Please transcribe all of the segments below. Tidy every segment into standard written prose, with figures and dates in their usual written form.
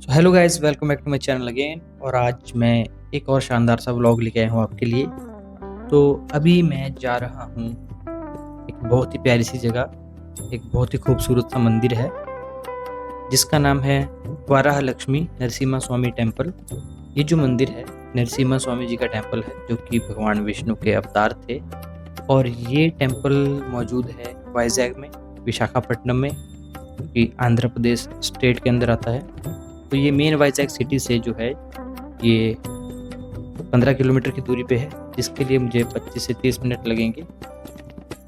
Hello guys, welcome back to my channel again. और आज मैं एक और शानदार सा व्लॉग लेके आया हूँ आपके लिए। तो अभी मैं जा रहा हूँ एक बहुत ही प्यारी सी जगह, एक बहुत ही खूबसूरत सा मंदिर है जिसका नाम है वाराह लक्ष्मी नरसिम्हा स्वामी टेम्पल। ये जो मंदिर है नरसिम्हा स्वामी जी का टेम्पल है, जो कि भगवान विष्णु के अवतार थे। और ये टेम्पल मौजूद है वाइजैग में, विशाखापट्टनम में, जो कि आंध्र प्रदेश स्टेट के अंदर आता है। तो ये मेन वाइजैग सिटी से जो है ये 15 किलोमीटर की दूरी पे है, जिसके लिए मुझे 25 से 30 मिनट लगेंगे।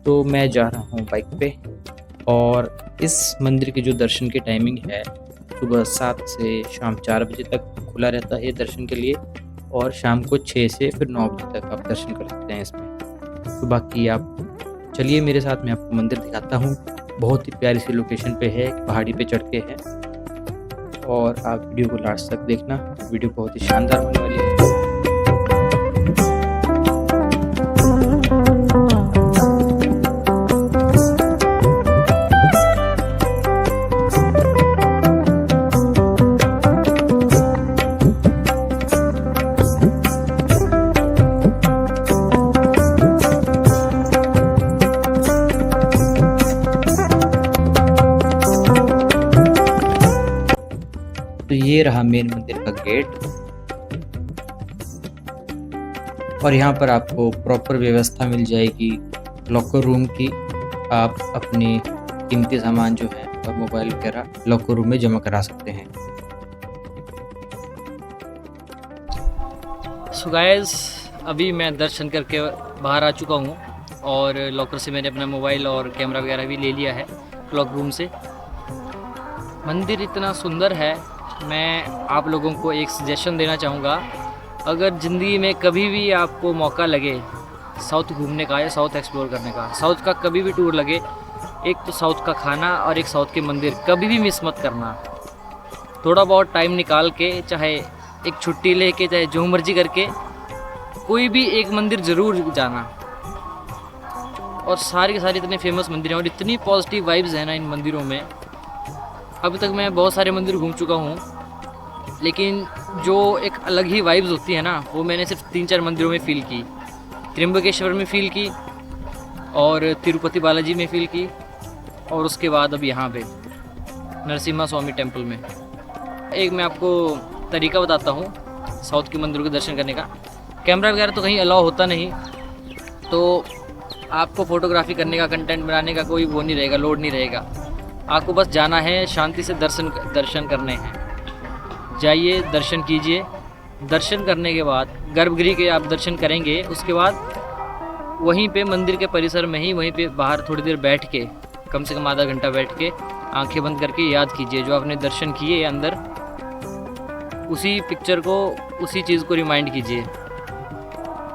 तो मैं जा रहा हूँ बाइक पे। और इस मंदिर के जो दर्शन की टाइमिंग है, सुबह 7 से शाम 4 बजे तक खुला रहता है दर्शन के लिए, और शाम को 6 से फिर 9 बजे तक आप दर्शन कर सकते हैं इसमें। तो बाकी आप चलिए मेरे साथ, मैं आपको मंदिर दिखाता हूँ। बहुत ही प्यारी सी लोकेशन पे है, पहाड़ी पे चढ़ के है। और आप वीडियो को लास्ट तक देखना, वीडियो बहुत ही शानदार होने वाली है। तो ये रहा मेन मंदिर का गेट, और यहाँ पर आपको प्रॉपर व्यवस्था मिल जाएगी लॉकर रूम की। आप अपनी कीमती सामान जो है और मोबाइल वगैरह लॉकर रूम में जमा करा सकते हैं। सो गाइस, अभी मैं दर्शन करके बाहर आ चुका हूँ और लॉकर से मैंने अपना मोबाइल और कैमरा वगैरह भी ले लिया है क्लॉक रूम से। मंदिर इतना सुंदर है। मैं आप लोगों को एक सजेशन देना चाहूँगा, अगर ज़िंदगी में कभी भी आपको मौका लगे साउथ घूमने का या साउथ एक्सप्लोर करने का, साउथ का कभी भी टूर लगे, एक तो साउथ का खाना और एक साउथ के मंदिर कभी भी मिस मत करना। थोड़ा बहुत टाइम निकाल के, चाहे एक छुट्टी लेके, चाहे जो मर्जी करके, कोई भी एक मंदिर ज़रूर जाना। और सारी के सारी इतने फेमस मंदिर हैं और इतनी पॉजिटिव वाइब्स हैं ना इन मंदिरों में। अभी तक मैं बहुत सारे मंदिर घूम चुका हूँ, लेकिन जो एक अलग ही वाइब्स होती है ना, वो मैंने सिर्फ 3-4 मंदिरों में फ़ील की। त्र्यंबकेश्वर में फ़ील की, और तिरुपति बालाजी में फ़ील की, और उसके बाद अब यहाँ पे नरसिम्हा स्वामी टेम्पल में। एक मैं आपको तरीका बताता हूँ साउथ के मंदिरों के दर्शन करने का। कैमरा वगैरह तो कहीं अलाउ होता नहीं, तो आपको फ़ोटोग्राफी करने का, कंटेंट बनाने का कोई वो नहीं रहेगा, लोड नहीं रहेगा। आपको बस जाना है, शांति से दर्शन करने हैं। जाइए, दर्शन कीजिए। दर्शन करने के बाद गर्भगृह के आप दर्शन करेंगे, उसके बाद वहीं पे मंदिर के परिसर में ही, वहीं पे बाहर थोड़ी देर बैठ के, कम से कम आधा घंटा बैठ के, आंखें बंद करके याद कीजिए जो आपने दर्शन किए अंदर, उसी पिक्चर को, उसी चीज़ को रिमाइंड कीजिए,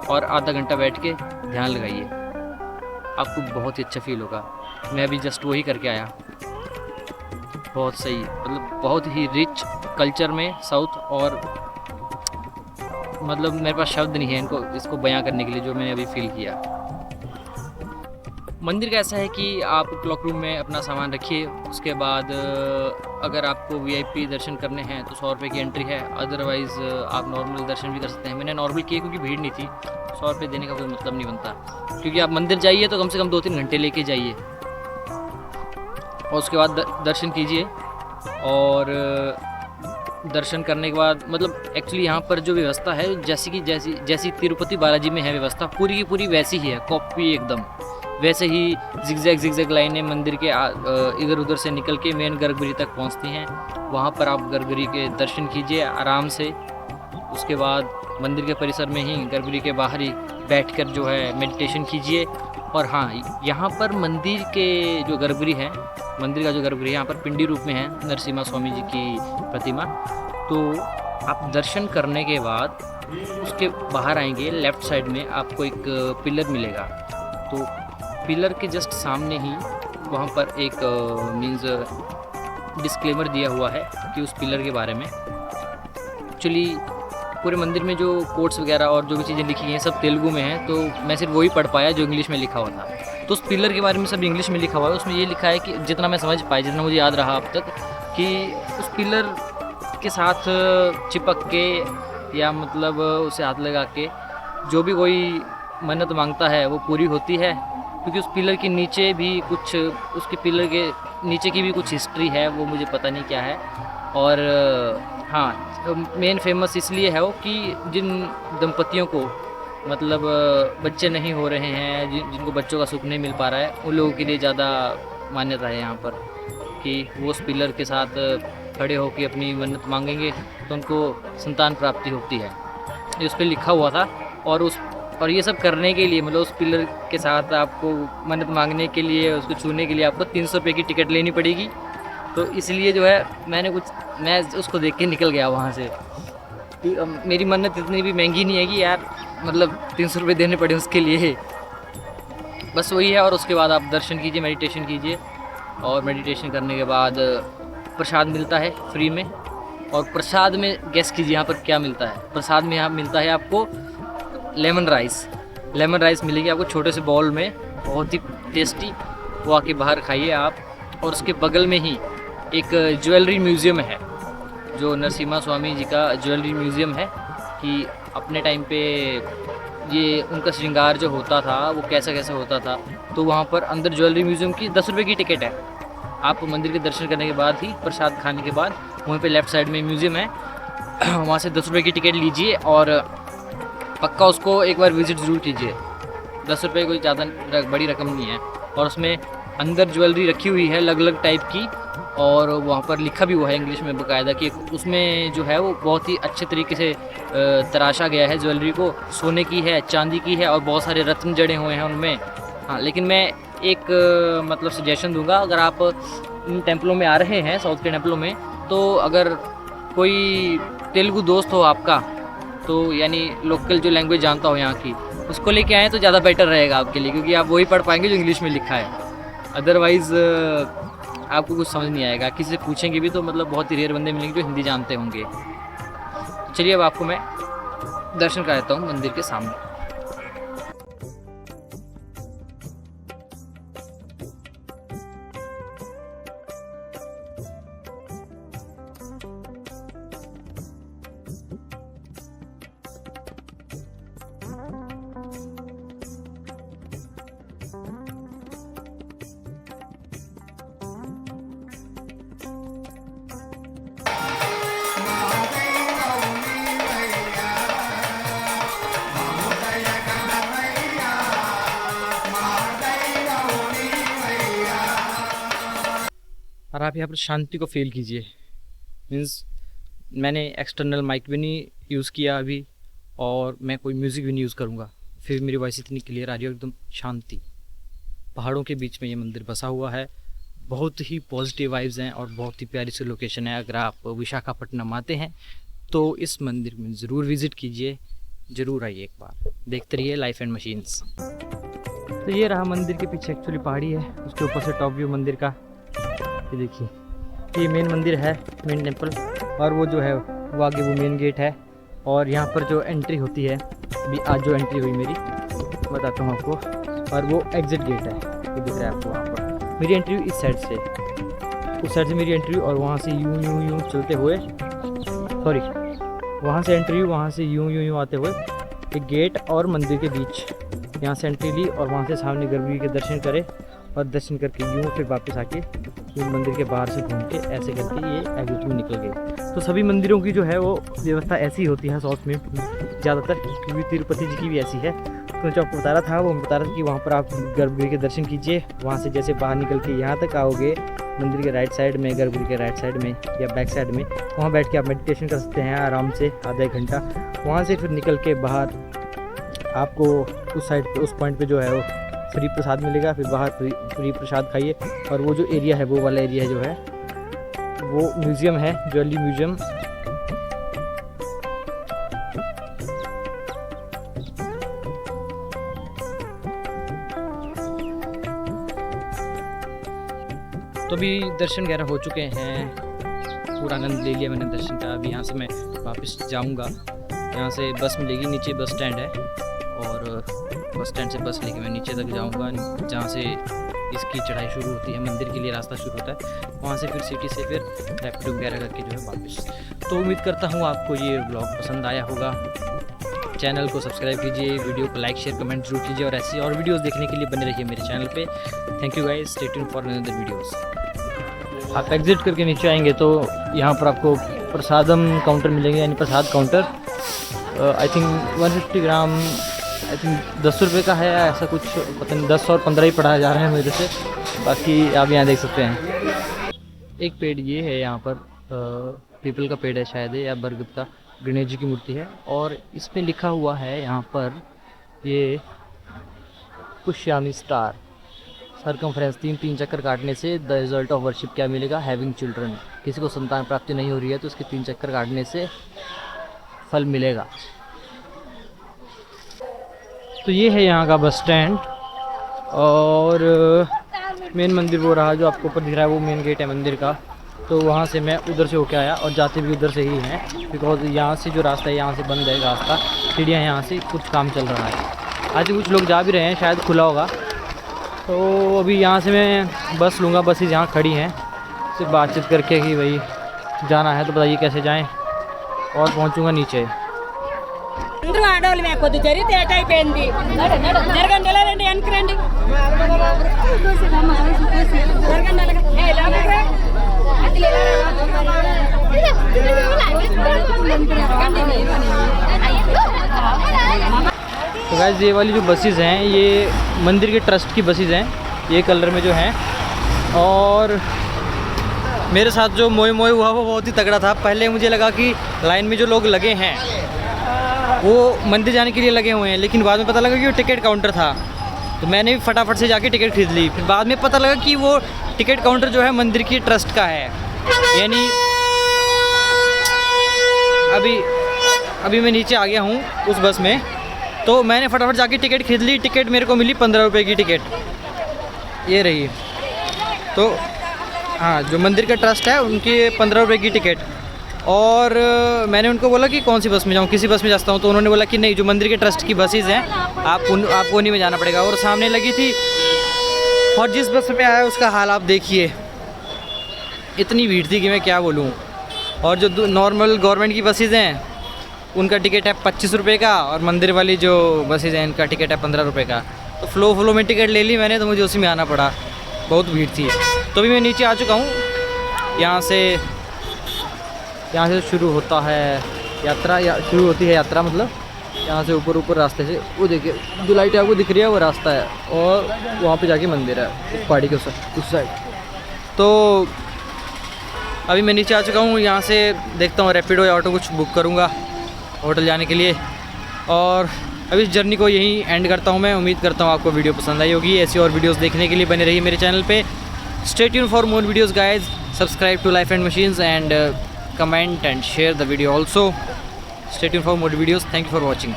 और आधा घंटा बैठ के ध्यान लगाइए। आपको बहुत ही अच्छा फील होगा। मैं अभी जस्ट वही करके आया। बहुत सही, मतलब बहुत ही रिच कल्चर में साउथ, और मतलब मेरे पास शब्द नहीं है इसको बयां करने के लिए जो मैंने अभी फील किया। मंदिर का ऐसा है कि आप क्लॉक रूम में अपना सामान रखिए, उसके बाद अगर आपको वीआईपी दर्शन करने हैं तो 100 रुपये की एंट्री है। अदरवाइज़ आप नॉर्मल दर्शन भी कर सकते हैं। मैंने नॉर्मल किए क्योंकि भीड़ नहीं थी। 100 रुपये देने का कोई मतलब नहीं बनता, क्योंकि आप मंदिर जाइए तो कम से कम 2-3 घंटे लेके जाइए, और उसके बाद दर्शन कीजिए। और दर्शन करने के बाद, मतलब एक्चुअली यहाँ पर जो व्यवस्था है, जैसी तिरुपति बालाजी में है व्यवस्था, पूरी की पूरी वैसी ही है, कॉपी एकदम वैसे ही। जिगजैग लाइनें मंदिर के इधर उधर से निकल के मेन गर्भगृह तक पहुँचती हैं। वहाँ पर आप गर्भगृह के दर्शन कीजिए आराम से। उसके बाद मंदिर के परिसर में ही, गर्भगृह के बाहर ही बैठकर जो है मेडिटेशन कीजिए। और हाँ, यहाँ पर मंदिर के जो गर्भगृह है, मंदिर का जो गर्भगृह यहाँ पर पिंडी रूप में है नरसिम्हा स्वामी जी की प्रतिमा। तो आप दर्शन करने के बाद उसके बाहर आएंगे, लेफ़्ट साइड में आपको एक पिलर मिलेगा। तो पिलर के जस्ट सामने ही वहाँ पर एक मीन्स डिस्क्लेमर दिया हुआ है कि उस पिलर के बारे में। एक्चुअली पूरे मंदिर में जो कोट्स वगैरह और जो भी चीज़ें लिखी हैं सब तेलुगु में हैं, तो मैं सिर्फ वही पढ़ पाया जो इंग्लिश में लिखा हुआ था। तो उस पिलर के बारे में सब इंग्लिश में लिखा हुआ है। उसमें ये लिखा है कि, जितना मैं समझ पाया, जितना मुझे याद रहा अब तक, कि उस पिलर के साथ चिपक के या मतलब उसे हाथ लगा के जो भी कोई मन्नत मांगता है वो पूरी होती है, क्योंकि उस पिलर के नीचे भी कुछ, उसके पिलर के नीचे की भी कुछ हिस्ट्री है, वो मुझे पता नहीं क्या है। और हाँ, मेन फेमस इसलिए है वो कि जिन दंपतियों को मतलब बच्चे नहीं हो रहे हैं, जिनको बच्चों का सुख नहीं मिल पा रहा है, उन लोगों के लिए ज़्यादा मान्यता है यहाँ पर कि वो उस पिलर के साथ खड़े होकर अपनी मन्नत मांगेंगे तो उनको संतान प्राप्ति होती है। ये उस पर लिखा हुआ था। और ये सब करने के लिए, मतलब उस पिलर के साथ आपको मन्नत मांगने के लिए, उसको छूने के लिए आपको 300 रुपये की टिकट लेनी पड़ेगी। तो इसलिए जो है मैं उसको देख के निकल गया वहाँ से कि मेरी मन्नत इतनी भी महंगी नहीं है कि यार मतलब 300 रुपये देने पड़े उसके लिए। बस वही है। और उसके बाद आप दर्शन कीजिए, मेडिटेशन कीजिए, और मेडिटेशन करने के बाद प्रसाद मिलता है फ्री में। और प्रसाद में गेस कीजिए यहाँ पर क्या मिलता है। प्रसाद में यहाँ मिलता है आपको लेमन राइस मिलेगी आपको छोटे से बाउल में, बहुत ही टेस्टी। वो आके बाहर खाइए आप। और उसके बगल में ही एक ज्वेलरी म्यूज़ियम है, जो नरसिम्हा स्वामी जी का ज्वेलरी म्यूज़ियम है, कि अपने टाइम पे ये उनका श्रृंगार जो होता था वो कैसा कैसा होता था। तो वहाँ पर अंदर ज्वेलरी म्यूज़ियम की 10 रुपये की टिकट है। आप मंदिर के दर्शन करने के बाद ही, प्रसाद खाने के बाद, वहीं पे लेफ़्ट साइड में म्यूज़ियम है, वहाँ से 10 रुपये की टिकट लीजिए और पक्का उसको एक बार विज़िट ज़रूर कीजिए। 10 रुपये कोई ज़्यादा बड़ी रकम नहीं है। और उसमें अंदर ज्वेलरी रखी हुई है अलग अलग टाइप की, और वहाँ पर लिखा भी हुआ है इंग्लिश में बाकायदा कि उसमें जो है वो बहुत ही अच्छे तरीके से तराशा गया है ज्वेलरी को। सोने की है, चांदी की है, और बहुत सारे रत्न जड़े हुए हैं उनमें। हाँ, लेकिन मैं एक मतलब सजेशन दूंगा, अगर आप इन टेम्पलों में आ रहे हैं, साउथ के टेम्पलों में, तो अगर कोई तेलुगु दोस्त हो आपका, तो यानी लोकल जो लैंग्वेज जानता हो यहाँ की, उसको लेके आएँ तो ज़्यादा बेटर रहेगा आपके लिए, क्योंकि आप वही पढ़ पाएंगे जो इंग्लिश में लिखा है। अदरवाइज़ आपको कुछ समझ नहीं आएगा। किसी से पूछेंगे भी तो मतलब बहुत ही रेयर बंदे मिलेंगे जो हिंदी जानते होंगे। तो चलिए अब आपको मैं दर्शन कराता हूँ मंदिर के सामने। और आप यहाँ पर शांति को फील कीजिए। मीन्स मैंने एक्सटर्नल माइक भी नहीं यूज़ किया अभी, और मैं कोई म्यूज़िक भी नहीं यूज़ करूँगा, फिर मेरी वॉइस इतनी क्लियर आ रही है, एकदम शांति। पहाड़ों के बीच में ये मंदिर बसा हुआ है, बहुत ही पॉजिटिव वाइब्स हैं और बहुत ही प्यारी सी लोकेशन है। अगर आप विशाखापट्टनम आते हैं तो इस मंदिर में ज़रूर विज़िट कीजिए, ज़रूर आइए एक बार, देखते रहिए लाइफ एंड मशीन्स। तो ये रहा मंदिर के पीछे एक्चुअली पहाड़ी है, उसके ऊपर से टॉप व्यू मंदिर का। ये देखिए, ये मेन मंदिर है, मेन टेम्पल, और वो जो है वो आगे वो मेन गेट है। और यहाँ पर जो एंट्री होती है, अभी आज जो एंट्री हुई मेरी बताता हूँ आपको, और वो एग्ज़िट गेट है, ये दिख रहा है आपको वहाँ पर। मेरी एंट्री इस साइड से, उस साइड से मेरी एंट्री, और वहाँ से यूँ चलते हुए, सॉरी, वहाँ से एंट्री, वहाँ से यूँ आते हुए एक गेट और मंदिर के बीच, यहाँ से एंट्री ली, और वहाँ से सामने गर्भगृह के दर्शन करे, और दर्शन करके यूँ फिर वापस आके ये मंदिर के बाहर से घूम के ऐसे करके ये एग्जिट में निकल गए। तो सभी मंदिरों की जो है वो व्यवस्था ऐसी होती है साउथ में ज़्यादातर, क्योंकि तिरुपति जी की भी ऐसी है। तो जो आपको बता रहा था, वो बता रहा था कि वहाँ पर आप गर्भगृह के दर्शन कीजिए, वहाँ से जैसे बाहर निकल के यहाँ तक आओगे, मंदिर के राइट साइड में, गर्भगृह के राइट साइड में या बैक साइड में, वहाँ बैठ के आप मेडिटेशन कर सकते हैं आराम से आधा एक घंटा। वहाँ से फिर निकल के बाहर आपको उस साइड पे, उस पॉइंट पे जो है वो फ्री प्रसाद मिलेगा, फिर बाहर फ्री प्रसाद खाइए। और वो जो एरिया है, वो वाला एरिया जो है वो म्यूज़ियम है, ज्वेलरी म्यूज़ियम। तो अभी दर्शन वगैरह हो चुके हैं, पूरा आनंद ले लिया मैंने दर्शन का। अभी यहाँ से मैं वापस जाऊँगा, यहाँ से बस मिलेगी, नीचे बस स्टैंड है, और बस स्टैंड से बस लेके मैं नीचे तक जाऊंगा, जहाँ से इसकी चढ़ाई शुरू होती है, मंदिर के लिए रास्ता शुरू होता है। वहाँ से फिर सिटी से फिर रैपिडो वगैरह करके जो है वापस। तो उम्मीद करता हूँ आपको ये ब्लॉग पसंद आया होगा। चैनल को सब्सक्राइब कीजिए, वीडियो को लाइक शेयर कमेंट जरूर कीजिए, और ऐसी और वीडियोस देखने के लिए बने रहिए मेरे चैनल पे। Thank you guys, stay tuned for another videos. आप एग्जिट करके नीचे आएंगे तो यहाँ पर आपको प्रसादम काउंटर मिलेंगे, यानी prasad counter. I think 150 gram I think 10 रुपये का है, ऐसा कुछ पता नहीं, 10 और 15 ही पढ़ाया जा रहा है मेरे से। बाकी आप यहाँ देख सकते हैं। एक पेड़ ये है यहाँ पर, पीपल का पेड़ है शायद, या बरगद का। गणेश जी की मूर्ति है, और इसमें लिखा हुआ है यहाँ पर ये पुष्यामी स्टार सरकमफ्रेंस 3 चक्कर काटने से द रिजल्ट ऑफ वर्शिप क्या मिलेगा, हैविंग चिल्ड्रन। किसी को संतान प्राप्ति नहीं हो रही है तो इसके 3 चक्कर काटने से फल मिलेगा। तो ये है यहाँ का बस स्टैंड, और मेन मंदिर वो रहा जो आपको ऊपर दिख रहा है, वो मेन गेट है मंदिर का। तो वहाँ से मैं उधर से होके आया, और जाते भी उधर से ही हैं, बिकॉज यहाँ से जो रास्ता है यहाँ से बंद है रास्ता, सीढ़ियाँ यहाँ से कुछ काम चल रहा है। आज कुछ लोग जा भी रहे हैं, शायद खुला होगा। तो अभी यहाँ से मैं बस लूँगा, बसेज यहाँ खड़ी हैं, सिर्फ बातचीत करके कि भाई जाना है तो बताइए कैसे जाएँ, और पहुँचूँगा नीचे। అందరూ ఆడవాళ్ళు మేకొద్దు జరిగితే ఏటైపోయింది జరగండి ఎలా రండి వెనక్కి రండి జరగండి అలాగే ఏ లోపలికి రా అదిలే तो गाइस ये वाली जो बसेस हैं ये मंदिर के ट्रस्ट की बसेस हैं, ये कलर में जो हैं। और मेरे साथ जो मोए मोए हुआ वो बहुत ही तगड़ा था। पहले मुझे लगा कि लाइन में जो लोग लगे हैं वो मंदिर जाने के लिए लगे हुए हैं, लेकिन बाद में पता लगा कि वो टिकट काउंटर था। तो मैंने भी फटाफट से जाके टिकट खरीद ली। फिर बाद में पता लगा कि वो टिकट काउंटर जो है मंदिर की ट्रस्ट का है। यानी अभी मैं नीचे आ गया हूँ उस बस में, तो मैंने फटाफट जाके टिकट खरीद ली। टिकट मेरे को मिली 15 रुपये की टिकट, ये रही। तो हाँ, जो मंदिर का ट्रस्ट है उनकी 15 रुपये की टिकट। और मैंने उनको बोला कि कौन सी बस में जाऊँ, किसी बस में जाता हूँ। तो उन्होंने बोला कि नहीं, जो मंदिर के ट्रस्ट की बसेज हैं आपको उन्हीं में जाना पड़ेगा। और सामने लगी थी, और जिस बस में आया उसका हाल आप देखिए, इतनी भीड़ थी कि मैं क्या बोलूँ। और जो नॉर्मल गवर्नमेंट की बसेज हैं उनका टिकट है 25 रुपये का, और मंदिर वाली जो बसेज हैं इनका टिकट है 15 रुपये का। तो फ्लो में टिकट ले ली मैंने, तो मुझे उसी में आना पड़ा, बहुत भीड़ थी। तो अभी मैं नीचे आ चुका हूँ। यहाँ से शुरू होता है यात्रा, या शुरू होती है यात्रा, मतलब यहाँ से ऊपर रास्ते से, वो देखिए जो लाइट आपको दिख रही है वो रास्ता है, और वहाँ पे जाके मंदिर है उस पहाड़ी के उस साइड। तो अभी मैं नीचे आ चुका हूँ। यहाँ से देखता हूँ रैपिडो या ऑटो कुछ बुक करूँगा होटल जाने के लिए, और अभी इस जर्नी को यहीं एंड करता हूँ मैं। उम्मीद करता हूँ आपको वीडियो पसंद आई होगी। ऐसी और वीडियोस देखने के लिए बने रहिए मेरे चैनल पे। Stay tuned for more videos guys. Subscribe to life and machines and comment and share the video also. Stay tuned for more videos. Thank you for watching.